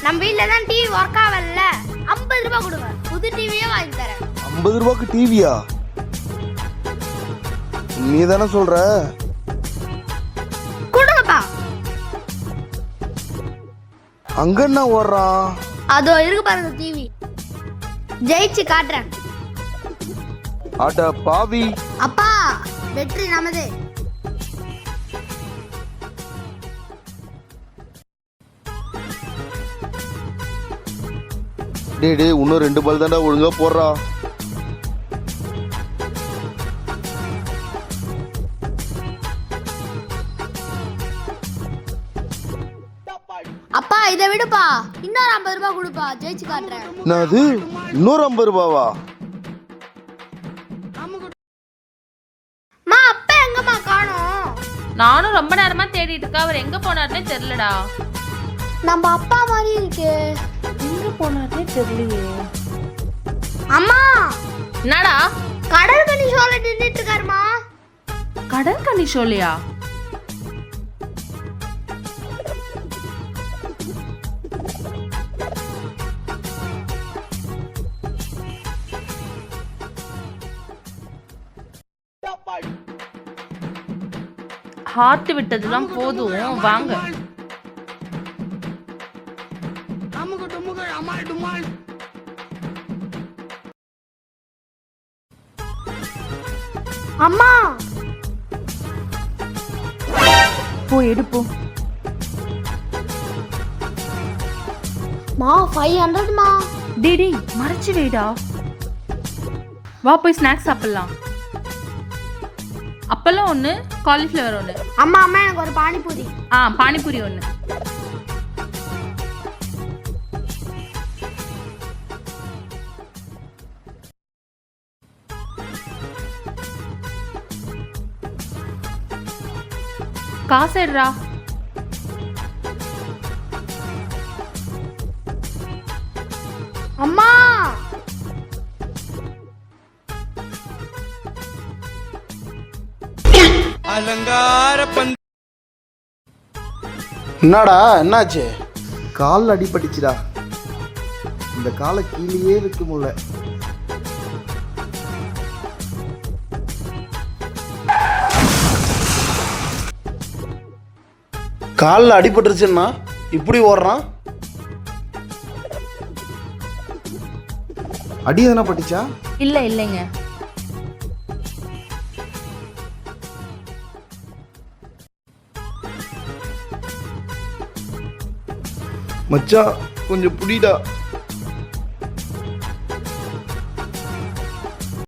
நம்ம வீட்ல தான் டிவி ஒர்க் ஆகல, 50 ரூபாய் கொடுங்க, புது டிவியே வாங்கி தரேன். 50 ரூபாய்க்கு டிவியா? நீ தானே சொல்ற? கொடுங்கப்பா. அங்க என்ன ஓடுறான்? அதோ இருக்கு பாருங்க டிவி, ஜெயிச்சு காட்டுறேன். அட பாவி. அப்பா, வெற்றி நமதே. டேய் டேய், இன்னும் 2 பால் தாண்டா, ஒழுங்கா போடுறா. அப்பா இதை விடுப்பா, இன்னொரு 50 ரூபாய் கொடுப்பா, ஜெயிச்சு காட்டுறேன். என்னது, இன்னொரு 50 ரூபாவா? மா, அப்பா எங்கம்மா காணோம்? நானும் ரொம்ப நேரமா தேடிட்டு இருக்கேன், அவர் எங்க போனாருன்னே தெரியலடா. நம்ம அப்பா மாதிரி இருக்கு. எங்க போனாருன்னே தெரியலையே. அம்மா, என்னடா? கடல் கண்ணி சோலை நின்றுட்டு இருக்காருமா. கடற்கனி ஷோலையா? ஹார்ட் விட்டதுலாம் போதும், வாங்க. அம்மா, போ எடுப்போம். மா 500 மா. டேடி மறைச்சு வைடா. வா போய் ஸ்நாக்ஸ் சாப்பிடலாம். அப்பெல்லாம் ஒன்று, காலிஃப்ளவர் ஒன்று. அம்மா அம்மா எனக்கு ஒரு பானிபூரி. பானிபூரி ஒன்று. காசு எடுறா. அம்மா, என்னடா, என்னாச்சு? கால் அடிபட்டுச்சுடா. இந்த காலை கீழேயே வைக்க முடியல. காலில் அடிபட்டுருச்சுன்னா இப்படி ஓடுறான்? அடி எதனா பட்டுச்சா? இல்லைங்க. மச்சான் கொஞ்சம் புடிடா.